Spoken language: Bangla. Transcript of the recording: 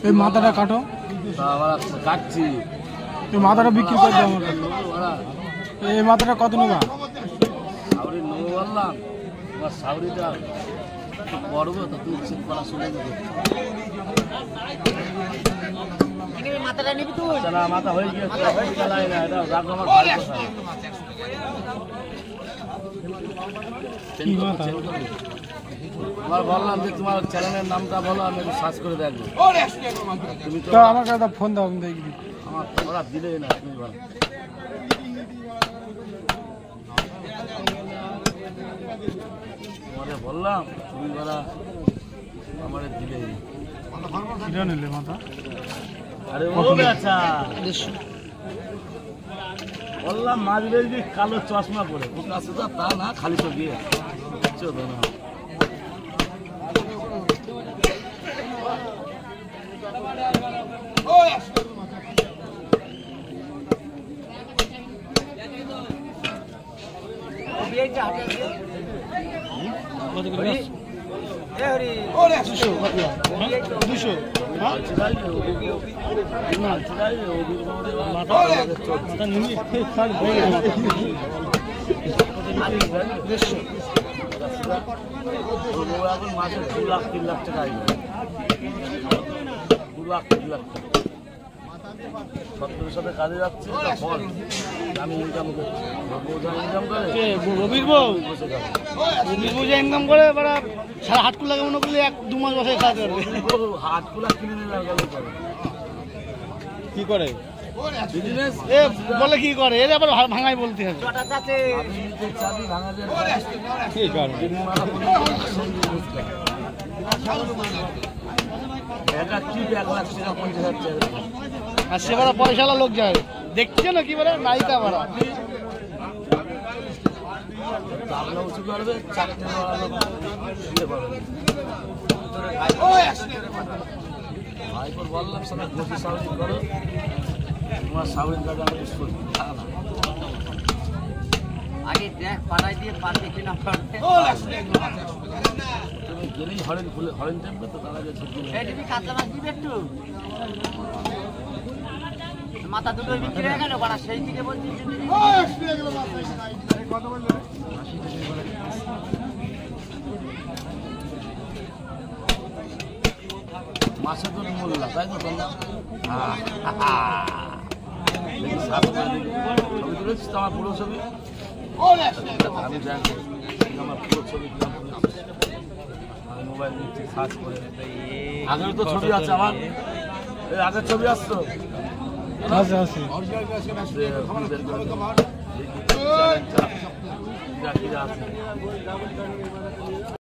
এই মাথাটা কাটো, কাটছি। এই মাথাটা বিক্রি করে দাও আমাকে। এই মাথাটা কত নেবা? সাউরি নেবো বললাম, তোমার সাউরিটা পড়বো তো তুই চিন্তা করা শুনে দেবো। মাথাটা নিবি তুই? না, মাথা হয়ে গিয়েছে, না এটা রাখো আমার ভাই কথা। তোমার বললাম যে তোমার চ্যানেলের নামটা বলো, আমি সার্চ করে দেখবো। তুমি তো আমার কাছে ফোন দাও, আমি দেখবি। আমার ওরা দিলে না, তুমি বলো। তোমারে বললাম তুমি বলা আমার দিলে কিরা নিলে মাথা? আরে ও বেচা বললাম মাছ বেরবি কালো চশমা পরে, ওর কাছে তো তা না, খালি তো গিয়ে চলো না। মাসে 2 লাখ 3 লাখ টাকা 2 লাখ 3 লাখ টাকা সত্তরের সাথে কাজে যাচ্ছে, আমি ইনকাম করছি। ইনকাম করে রবির বউ ইনকাম করে সারা হাটকুলা মনে করলে 1-2 মাস বসে কাজ করবে। হাটকুলা কিনে নিলাম কি করে বিজনেস বলে কি করে, এর আবার ভাঙাই বলতে হবে। আর সে বড় পয়সালা লোক যায়, দেখছে না কি বলে নায়িকা বড় বললাম সবাই বসে সাউরি করো, তোমার সাউরির কাজ আমি আগে দেখ পাড়াই দিয়ে পারবে কিনা পারবে। তুমি গেলেই হরেন খুলে হরেন টেম্পে তো তারা গেছে কাঁচা মাছ দিবে একটু, মাথা দুটো বিক্রি হয়ে গেল বাড়া, সেই দিকে বলছি মাছের জন্য মূল্য তাই তো বললাম। ছবি তুলেছিস তো আমার পুরো ছবি, আমি দেখো আমার পুরো ছবি আমি মোবাইল নিচ্ছি সার্চ করে। আগের তো ছবি আছে আমার, এই আগের ছবি আসতো আছে।